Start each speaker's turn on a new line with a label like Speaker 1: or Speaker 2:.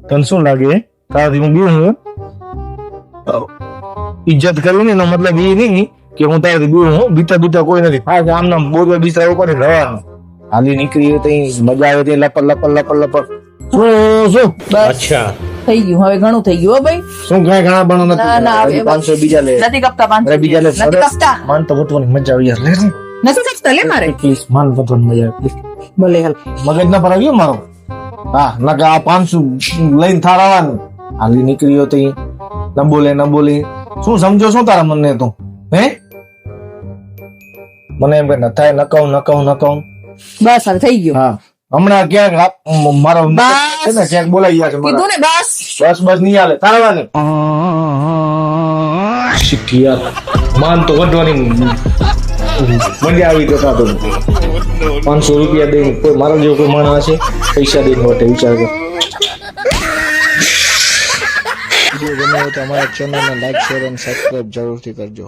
Speaker 1: તને શું લાગે તારાથી હું બીવું હું ઇજ્જત કરવી ને એનો મતલબ એ નહીં કે હું તારાથી બીવું હું બીતા કોઈ નથી હા આમ નામ બોલવા બિસ્તરા એવું કરે રહેવાનું હાલી નીકળી હોય તો મજા આવે તે લપર શું
Speaker 2: અચ્છા
Speaker 3: થઈ ગયું હવે ઘણું થઈ ગયું હો ભાઈ
Speaker 1: શું કઈ ઘણા બનો
Speaker 3: ના, ના,
Speaker 1: નથી
Speaker 3: હવે
Speaker 1: 500 બીજા લે
Speaker 3: નથી કપતા 500
Speaker 1: અરે બીજા લે
Speaker 3: નથી કપતા
Speaker 1: માન તો વટવાની મજા આવી યાર લે
Speaker 3: નથી કપતા લે મારે
Speaker 1: પ્લીઝ માન વટવાની મજા આવે
Speaker 3: ભલે હાલ
Speaker 1: મગજ ના પર આવ્યો મારો હા નકા આ 500 લઈને થાર આવવાનું હાલી નીકળ્યો તો ન બોલે શું સમજો શું તારા મનને તું હે મને એમ કે ન થાય નકાઉ
Speaker 3: બસ હવે થઈ ગયું
Speaker 1: હા હમણાં ક્યાંક મારો
Speaker 3: બસ.
Speaker 1: છે ને ક્યાંક બોલાઈ ગયા છે મારા.
Speaker 3: કીધું ને બસ
Speaker 1: બસ નહીં હાલે તારા વાલે શીખ્યા માન તો વધવાની મજા આવી જતા તો 500 રૂપિયા દઈને કોઈ મારા જેવો કોઈ માણસ હશે પૈસા દઈને વટે વિચાર કર
Speaker 4: વિડીયો ગમ્યો હોય તો અમારા ચેનલને લાઈક શેર અને સબસ્ક્રાઇબ જરૂરથી કરજો.